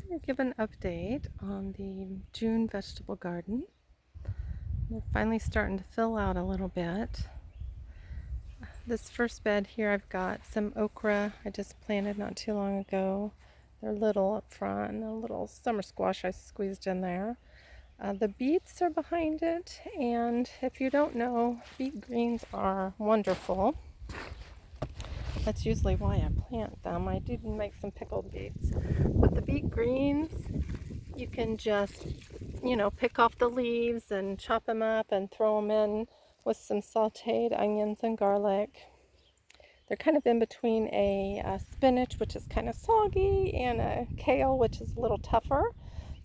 to give an update on the June vegetable garden. They're finally starting to fill out a little bit. This first bed here, I've got some okra I just planted not too long ago. They're little up front, and a little summer squash I squeezed in there. The beets are behind it, and if you don't know, beet greens are wonderful. That's usually why I plant them. I did make some pickled beets. But the beet greens, you can just, pick off the leaves and chop them up and throw them in with some sauteed onions and garlic. They're kind of in between a spinach, which is kind of soggy, and a kale, which is a little tougher.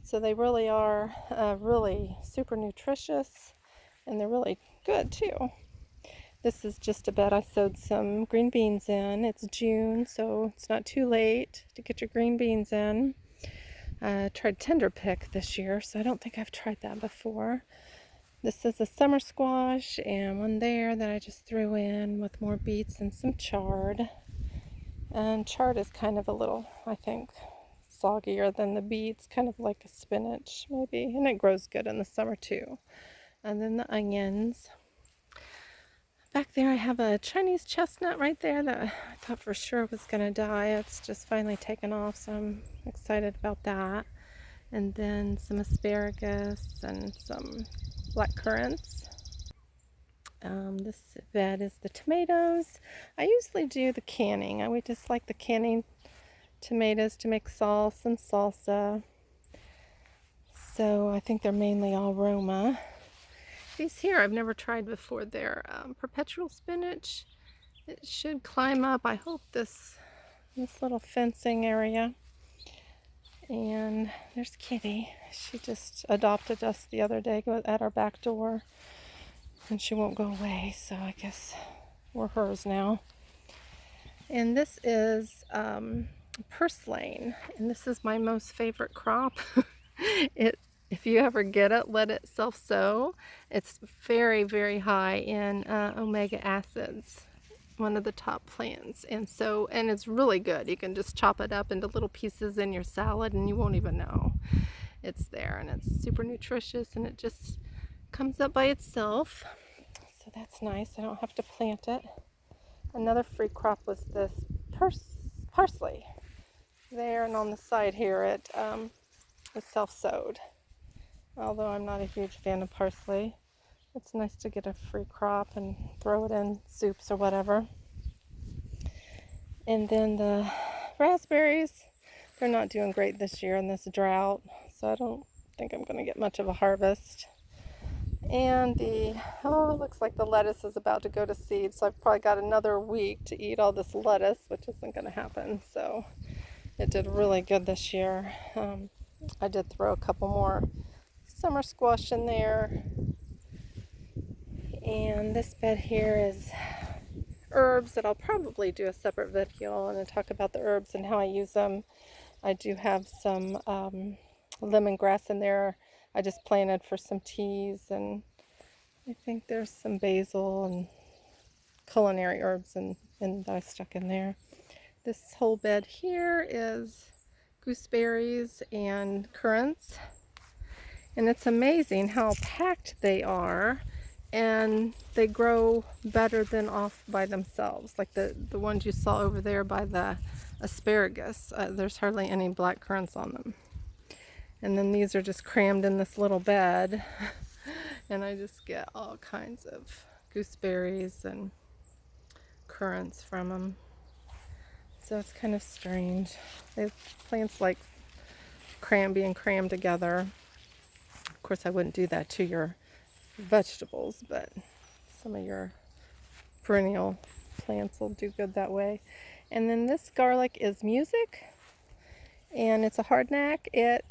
So they really are really super nutritious, and they're really good too. This is just a bed I sowed some green beans in. It's June, so it's not too late to get your green beans in. I tried tender pick this year, so I don't think I've tried that before. This is a summer squash and one there that I just threw in with more beets and some chard. And chard is kind of a little, I think, soggier than the beets, kind of like a spinach maybe, and it grows good in the summer too. And then the onions. Back there I have a Chinese chestnut right there that I thought for sure was going to die. It's just finally taken off, so I'm excited about that. And then some asparagus and some black currants. This bed is the tomatoes. I usually do the canning. I would just like the canning tomatoes to make sauce and salsa. So I think they're mainly all Roma. These here I've never tried before. They're perpetual spinach. It should climb up, I hope, this little fencing area. And there's Kitty. She just adopted us the other day at our back door, and she won't go away, so I guess we're hers now. And this is purslane, and this is my most favorite crop. If you ever get it, let it self-sow. It's very, very high in omega acids, one of the top plants. And it's really good. You can just chop it up into little pieces in your salad and you won't even know it's there. And it's super nutritious, and it just comes up by itself. So that's nice. I don't have to plant it. Another free crop was this parsley. There and on the side here it is self-sowed. Although I'm not a huge fan of parsley, it's nice to get a free crop and throw it in soups or whatever. And then the raspberries, they're not doing great this year in this drought, so I don't think I'm going to get much of a harvest. And it looks like the lettuce is about to go to seed, so I've probably got another week to eat all this lettuce, which isn't going to happen. So it did really good this year. I did throw a couple more summer squash in there. And this bed here is herbs that I'll probably do a separate video and talk about the herbs and how I use them. I do have some lemongrass in there. I just planted for some teas, and I think there's some basil and culinary herbs and that I stuck in there. This whole bed here is gooseberries and currants. And it's amazing how packed they are, and they grow better than off by themselves. Like the ones you saw over there by the asparagus, there's hardly any black currants on them. And then these are just crammed in this little bed, and I just get all kinds of gooseberries and currants from them. So it's kind of strange. Plants like being crammed together. Of course, I wouldn't do that to your vegetables, but some of your perennial plants will do good that way. And then this garlic is music, and it's a hardneck.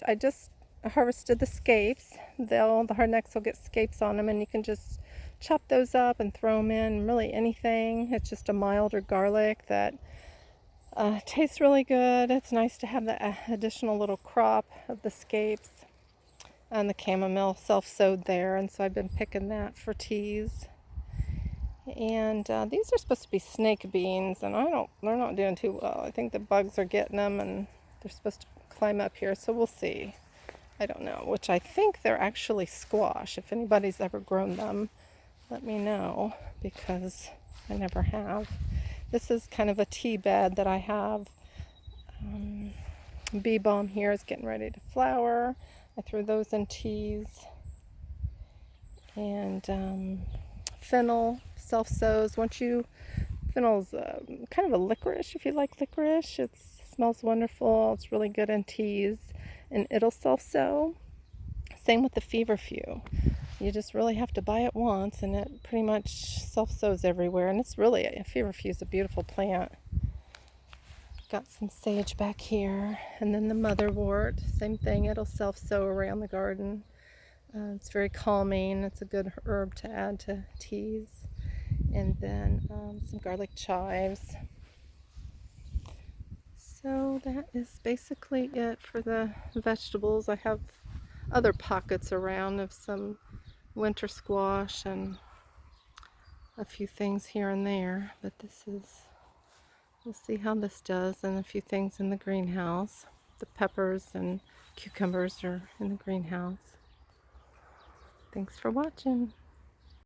I just harvested the scapes. The hardnecks will get scapes on them, and you can just chop those up and throw them in really anything. It's just a milder garlic that tastes really good. It's nice to have the additional little crop of the scapes. And the chamomile self-sowed there, and so I've been picking that for teas. And these are supposed to be snake beans, and they're not doing too well. I think the bugs are getting them, and they're supposed to climb up here, so we'll see. I don't know, which I think they're actually squash. If anybody's ever grown them, let me know, because I never have. This is kind of a tea bed that I have. Bee balm here is getting ready to flower. I threw those in teas. And fennel self-sows. Fennel's kind of a licorice if you like licorice. It smells wonderful. It's really good in teas. And it'll self-sow. Same with the feverfew. You just really have to buy it once, and it pretty much self-sows everywhere. And it's really, a feverfew is a beautiful plant. Got some sage back here. And then the motherwort, same thing. It'll self-sow around the garden. It's very calming. It's a good herb to add to teas. And then some garlic chives. So that is basically it for the vegetables. I have other pockets around of some winter squash and a few things here and there. But we'll see how this does, and a few things in the greenhouse. The peppers and cucumbers are in the greenhouse. Thanks for watching.